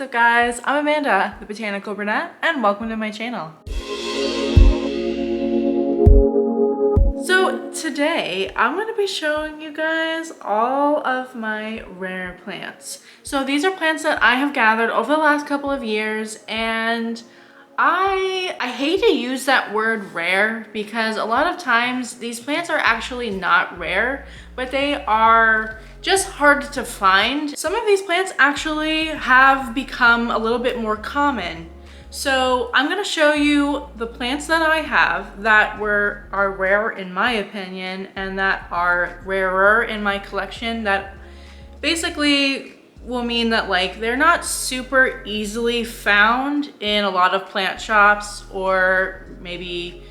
up guys? I'm Amanda, the Botanical Brunette, and welcome to my channel. So today I'm going to be showing you guys all of my rare plants. So these are plants that I have gathered over the last couple of years, and I hate to use that word rare because a lot of times these plants are actually not rare, but they are just hard to find. Some of these plants actually have become a little bit more common. So I'm gonna show you the plants that I have that are rare in my opinion and that are rarer in my collection, that basically will mean that like they're not super easily found in a lot of plant shops, or maybe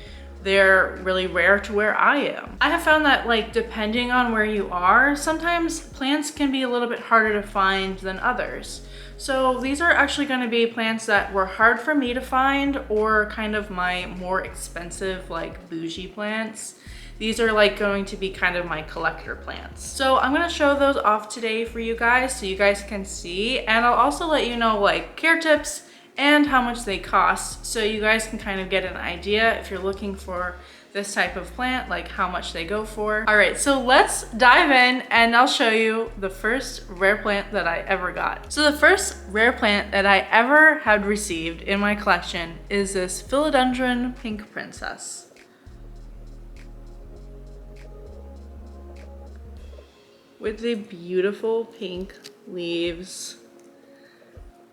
they're really rare to where I am. I have found that like depending on where you are, sometimes plants can be a little bit harder to find than others. So these are actually going to be plants that were hard for me to find, or kind of my more expensive like bougie plants. These are like going to be kind of my collector plants. So I'm gonna show those off today for you guys so you guys can see, and I'll also let you know like care tips and how much they cost, so you guys can kind of get an idea if you're looking for this type of plant, like how much they go for. All right, so let's dive in and I'll show you the first rare plant that I ever got. So the first rare plant that I ever had received in my collection is this Philodendron pink princess. With the beautiful pink leaves.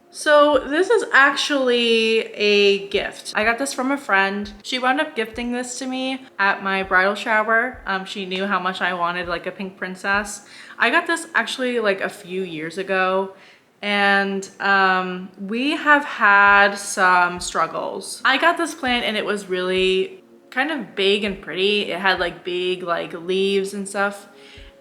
So this is actually a gift. I got this from a friend. She wound up gifting this to me at my bridal shower. She knew how much I wanted like a pink princess. I got this actually like a few years ago, and we have had some struggles. I got this plant and it was really kind of big and pretty. It had like big like leaves and stuff.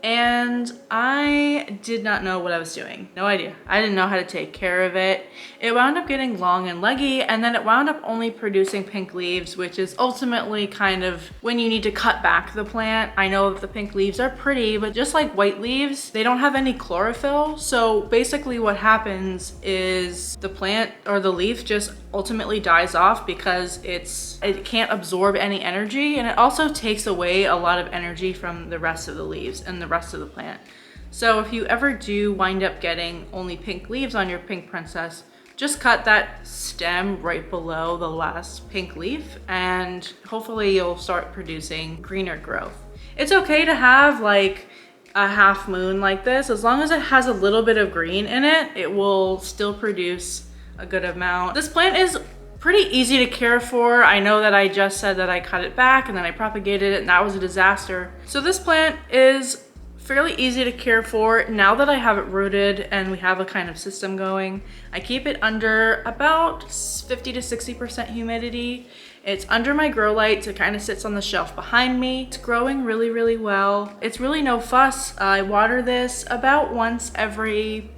And I did not know what I was doing. No idea. I didn't know how to take care of it. It wound up getting long and leggy, and then it wound up only producing pink leaves, which is ultimately kind of when you need to cut back the plant. I know that the pink leaves are pretty, but just like white leaves, they don't have any chlorophyll. So basically what happens is the plant or the leaf just ultimately dies off because it can't absorb any energy, and it also takes away a lot of energy from the rest of the leaves and the rest of the plant. So if you ever do wind up getting only pink leaves on your pink princess, just cut that stem right below the last pink leaf and hopefully you'll start producing greener growth. It's okay to have like a half moon like this. As long as it has a little bit of green in it, it will still produce a good amount. This plant is pretty easy to care for. I know that I just said that I cut it back and then I propagated it, and that was a disaster. So this plant is fairly easy to care for. Now that I have it rooted and we have a kind of system going, I keep it under about 50 to 60% humidity. It's under my grow lights. It kind of sits on the shelf behind me. It's growing really, really well. It's really no fuss. I water this about once every,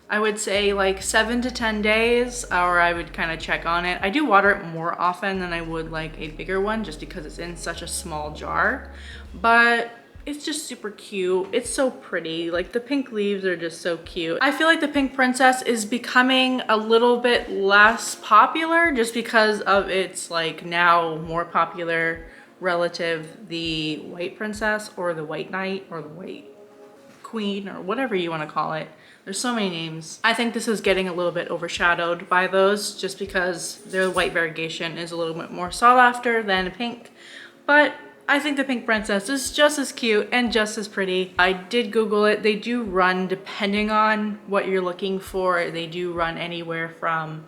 I would say like 7 to 10 days, or I would kind of check on it. I do water it more often than I would like a bigger one just because it's in such a small jar, but it's just super cute. It's so pretty. Like the pink leaves are just so cute. I feel like the pink princess is becoming a little bit less popular just because of its like now more popular relative, the white princess or the white knight or the white queen or whatever you want to call it. There's so many names. I think this is getting a little bit overshadowed by those just because their white variegation is a little bit more sought after than pink. But I think the pink princess is just as cute and just as pretty. I did Google it. They do run, depending on what you're looking for, they do run anywhere from,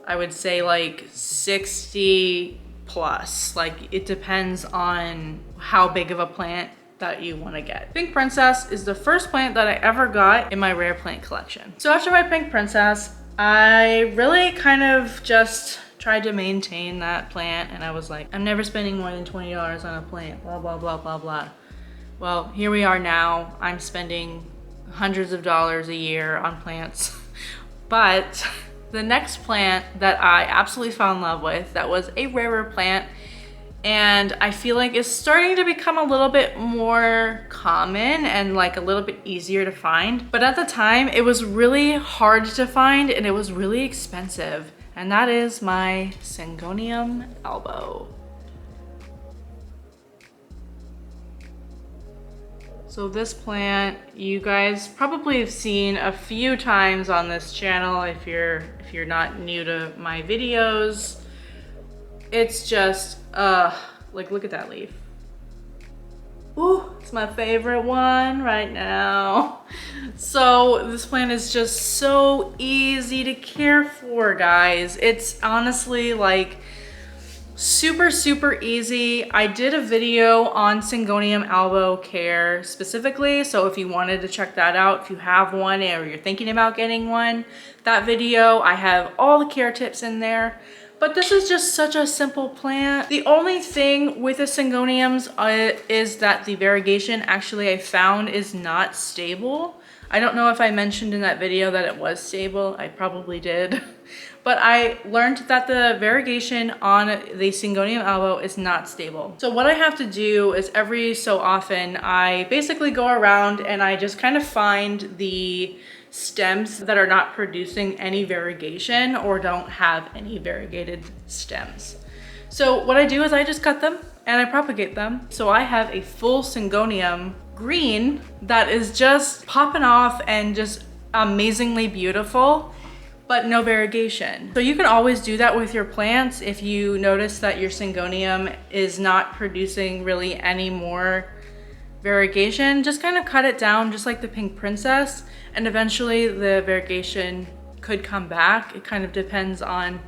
I would say like 60 plus. Like it depends on how big of a plant that you want to get. Pink princess is the first plant that I ever got in my rare plant collection. So after my pink princess, I really kind of just tried to maintain that plant, and I was like, I'm never spending more than $20 on a plant, blah, blah, blah, blah, blah. Well, here we are now. I'm spending hundreds of dollars a year on plants. But the next plant that I absolutely fell in love with, that was a rarer plant, and I feel like it's starting to become a little bit more common and like a little bit easier to find. But at the time, it was really hard to find and it was really expensive. And that is my Syngonium Elbow. So this plant, you guys probably have seen a few times on this channel if you're not new to my videos. It's just, like look at that leaf. Ooh, it's my favorite one right now. So this plant is just so easy to care for, guys. It's honestly like super easy. I did a video on Syngonium elbow care specifically, so if you wanted to check that out, if you have one or you're thinking about getting one, that video, I have all the care tips in there. But this is just such a simple plant. The only thing with the Syngoniums is that the variegation actually I found is not stable. I don't know if I mentioned in that video that it was stable. I probably did. But I learned that the variegation on the Syngonium elbow is not stable. So what I have to do is every so often, I basically go around and I just kind of find the stems that are not producing any variegation or don't have any variegated stems. So what I do is I just cut them and I propagate them. So I have a full Syngonium green that is just popping off and just amazingly beautiful, but no variegation. So you can always do that with your plants. If you notice that your Syngonium is not producing really any more variegation, just kind of cut it down just like the Pink Princess, and eventually the variegation could come back. It kind of depends on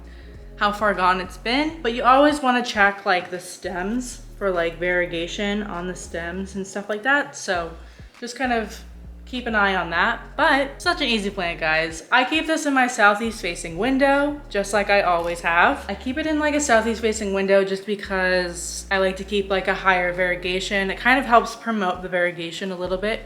how far gone it's been, but you always want to check like the stems for like variegation on the stems and stuff like that. So just kind of keep an eye on that. But such an easy plant, guys. I keep this in my southeast facing window, just like I always have. I keep it in like a southeast facing window just because I like to keep like a higher variegation. It kind of helps promote the variegation a little bit.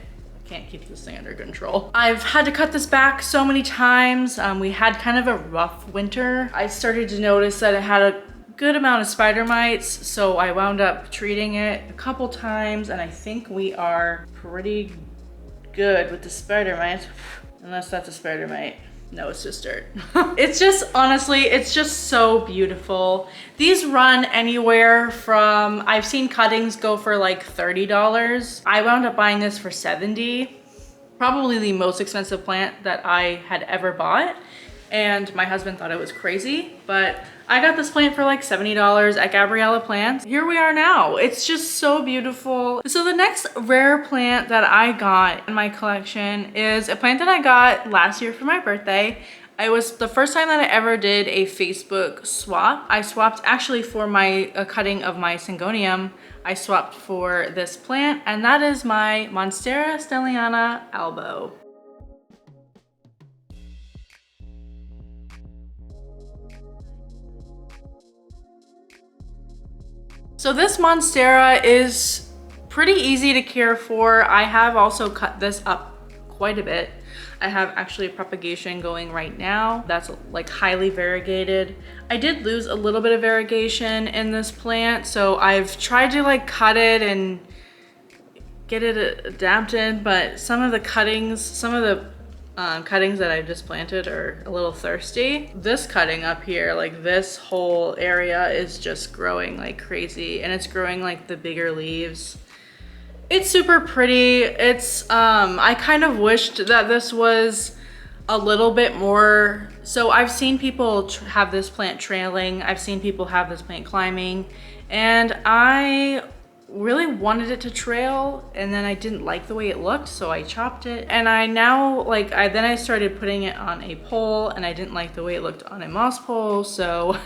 Can't keep this thing under control. I've had to cut this back so many times. We had kind of a rough winter. I started to notice that it had a good amount of spider mites, so I wound up treating it a couple times, and I think we are pretty good with the spider mites, unless that's a spider mite. No, it's just dirt. It's just, honestly, it's just so beautiful. These run anywhere from, I've seen cuttings go for like $30. I wound up buying this for $70. Probably the most expensive plant that I had ever bought. And my husband thought it was crazy, but I got this plant for like $70 at Gabriella Plants. Here we are now. It's just so beautiful. So the next rare plant that I got in my collection is a plant that I got last year for my birthday. It was the first time that I ever did a Facebook swap. I swapped actually for my cutting of my Syngonium. I swapped for this plant, and that is my Monstera steliana elbow. So this Monstera is pretty easy to care for. I have also cut this up quite a bit. I have actually a propagation going right now that's like highly variegated. I did lose a little bit of variegation in this plant, so I've tried to like cut it and get it adapted, but some of the cuttings, cuttings that I just planted are a little thirsty. This cutting up here, like this whole area is just growing like crazy, and it's growing like the bigger leaves. It's super pretty. It's, I kind of wished that this was a little bit more. So I've seen people have this plant trailing. I've seen people have this plant climbing, and I really wanted it to trail, and then I didn't like the way it looked, so I chopped it. And I now like then I started putting it on a pole, and I didn't like the way it looked on a moss pole, so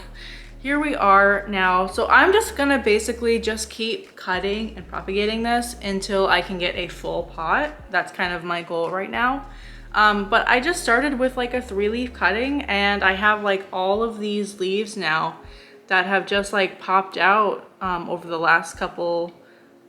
here we are now. So I'm just gonna basically just keep cutting and propagating this until I can get a full pot. That's kind of my goal right now. But I just started with like a 3-leaf cutting, and I have like all of these leaves now that have just like popped out over the last couple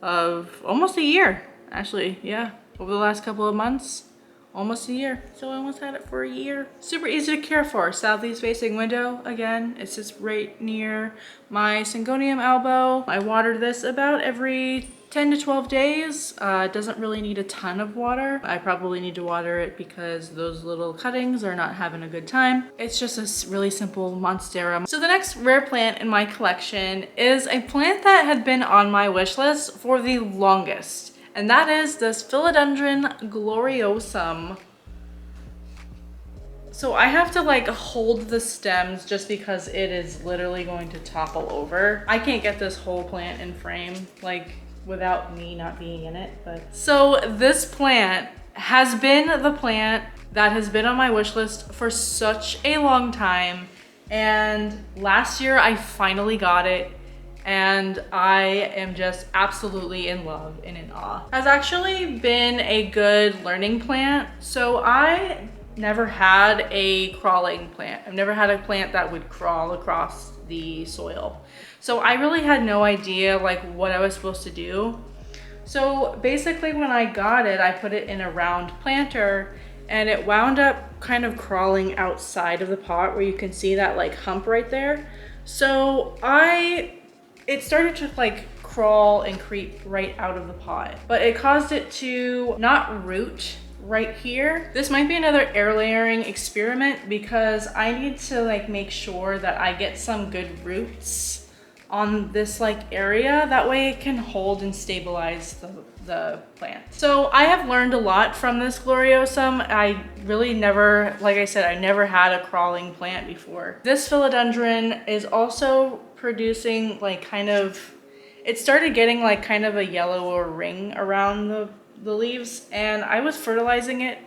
of, almost a year, actually, yeah, over the last couple of months, almost a year. So I almost had it for a year. Super easy to care for. Southeast facing window. Again, it's just right near my Syngonium elbow. I water this about every 10 to 12 days. It doesn't really need a ton of water. I probably need to water it because those little cuttings are not having a good time. It's just a really simple Monstera. So the next rare plant in my collection is a plant that had been on my wish list for the longest. And that is this Philodendron gloriosum. So I have to like hold the stems just because it is literally going to topple over. I can't get this whole plant in frame like without me not being in it, but. So this plant has been the plant that has been on my wish list for such a long time. And last year I finally got it. And I am just absolutely in love and in awe. Has actually been a good learning plant. So I never had a crawling plant. I've never had a plant that would crawl across the soil. So I really had no idea like what I was supposed to do. So basically when I got it, I put it in a round planter and it wound up kind of crawling outside of the pot where you can see that like hump right there. So it started to like crawl and creep right out of the pot, but it caused it to not root right here. This might be another air layering experiment because I need to like make sure that I get some good roots on this like area. That way it can hold and stabilize the plant. So I have learned a lot from this gloriosum. I really never, like I said, I never had a crawling plant before. This philodendron is also producing like kind of, it started getting like kind of a yellower ring around the leaves, and I was fertilizing it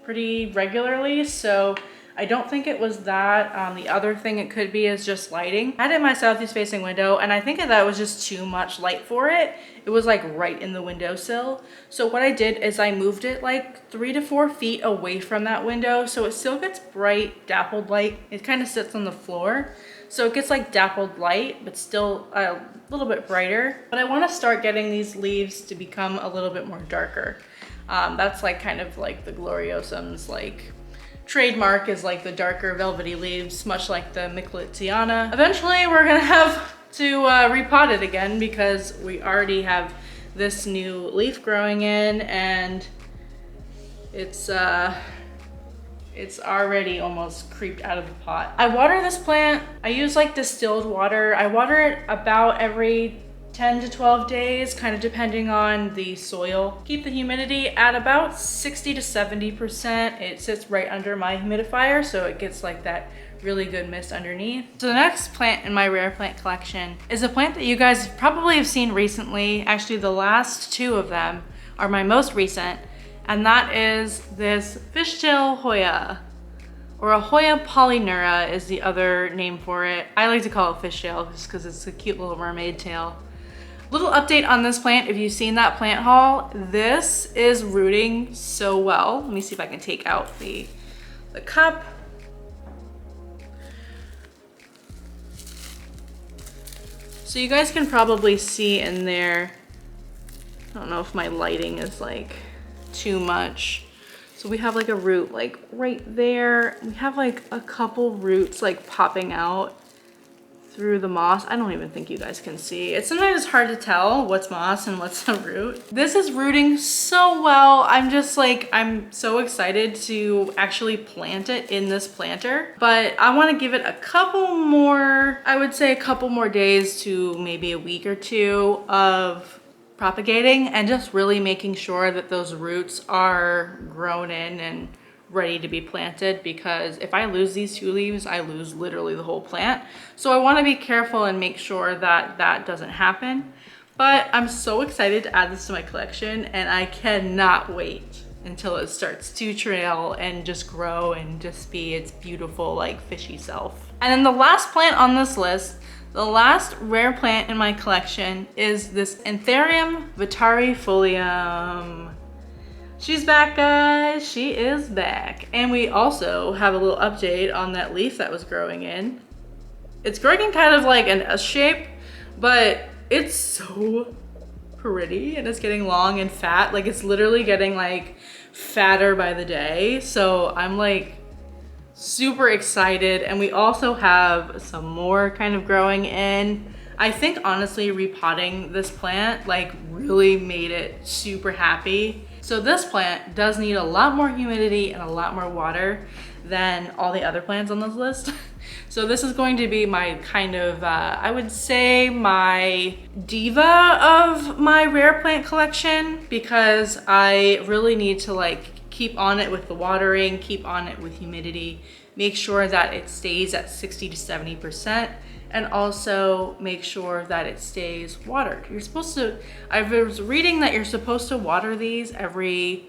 pretty regularly, so I don't think it was that. The other thing it could be is just lighting. I had it in my southeast facing window, and I think that was just too much light for it. It was like right in the windowsill. So what I did is I moved it like 3 to 4 feet away from that window, so it still gets bright, dappled light. It kind of sits on the floor, so it gets like dappled light, but still a little bit brighter. But I want to start getting these leaves to become a little bit more darker. That's like kind of like the gloriosum's like trademark, is like the darker velvety leaves, much like the Steliana. Eventually we're gonna have to repot it again because we already have this new leaf growing in, and it's already almost creeped out of the pot. I water this plant, I use like distilled water. I water it about every 10 to 12 days, kind of depending on the soil. Keep the humidity at about 60 to 70%. It sits right under my humidifier, so it gets like that really good mist underneath. So the next plant in my rare plant collection is a plant that you guys probably have seen recently. Actually, the last 2 of them are my most recent, and that is this Fishtail Hoya, or a Hoya polyneura is the other name for it. I like to call it fishtail just because it's a cute little mermaid tail. Little update on this plant, if you've seen that plant haul, this is rooting so well. Let me see if I can take out the cup. So you guys can probably see in there, I don't know if my lighting is like too much. So we have like a root like right there. We have like a couple roots like popping out through the moss. I don't even think you guys can see. It's sometimes hard to tell what's moss and what's a root. This is rooting so well. I'm so excited to actually plant it in this planter, but I want to give it a couple more, I would say a couple more days to maybe a week or 2 of propagating and just really making sure that those roots are grown in and ready to be planted, because if I lose these 2 leaves, I lose literally the whole plant. So I want to be careful and make sure that that doesn't happen. But I'm so excited to add this to my collection, and I cannot wait until it starts to trail and just grow and just be its beautiful like fishy self. And then the last plant on this list, the last rare plant in my collection, is this Anthurium Vitarifolium. She's back, guys. She is back. And we also have a little update on that leaf that was growing in. It's growing in kind of like an S shape, but it's so pretty and it's getting long and fat. Like it's literally getting like fatter by the day. So I'm like super excited. And we also have some more kind of growing in. I think honestly repotting this plant like really made it super happy. So this plant does need a lot more humidity and a lot more water than all the other plants on this list. So this is going to be my kind of, I would say my diva of my rare plant collection, because I really need to like keep on it with the watering, keep on it with humidity, make sure that it stays at 60 to 70%, and also make sure that it stays watered. You're supposed to, I was reading that you're supposed to water these every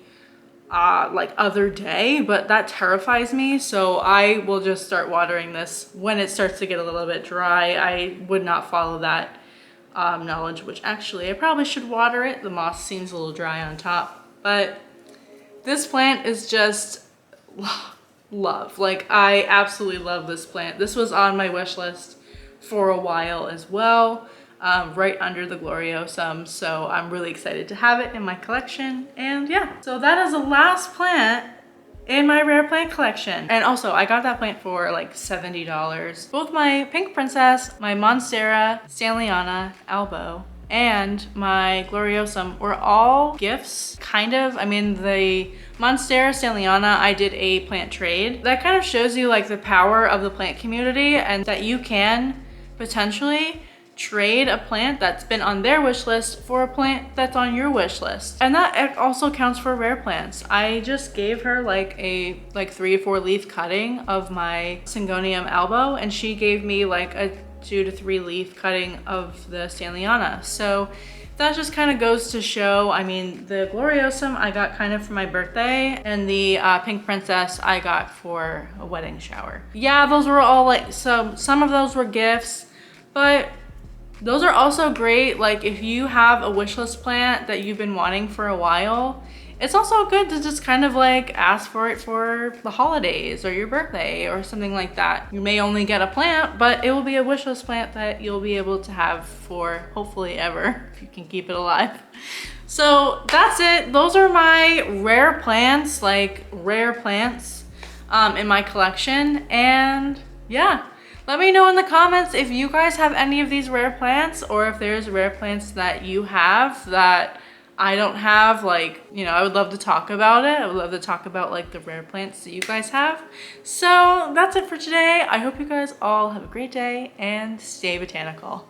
like other day, but that terrifies me. So I will just start watering this when it starts to get a little bit dry. I would not follow that knowledge, which actually I probably should water it. The moss seems a little dry on top, but this plant is just love. Like I absolutely love this plant. This was on my wish list for a while as well. Right under the gloriosum, so I'm really excited to have it in my collection. And yeah, so that is the last plant in my rare plant collection. And also I got that plant for like $70. Both my pink princess, my Monstera, steliana, elbow, and my gloriosum were all gifts, kind of. I mean, the Monstera steliana, I did a plant trade. That kind of shows you like the power of the plant community, and that you can potentially trade a plant that's been on their wish list for a plant that's on your wish list. And that also counts for rare plants. I just gave her like a 3 or 4 leaf cutting of my Syngonium Elbow, and she gave me like a 2 to 3 leaf cutting of the steliana. So that just kind of goes to show, I mean, the gloriosum I got kind of for my birthday, and the pink princess I got for a wedding shower. Yeah, those were all like, some of those were gifts, but those are also great. Like if you have a wish list plant that you've been wanting for a while, it's also good to just kind of like ask for it for the holidays or your birthday or something like that. You may only get a plant, but it will be a wish list plant that you'll be able to have for hopefully ever, if you can keep it alive. So that's it. Those are my rare plants, like rare plants in my collection. And yeah. Let me know in the comments if you guys have any of these rare plants, or if there's rare plants that you have that I don't have. Like, you know, I would love to talk about it. I would love to talk about like the rare plants that you guys have. So that's it for today. I hope you guys all have a great day and stay botanical.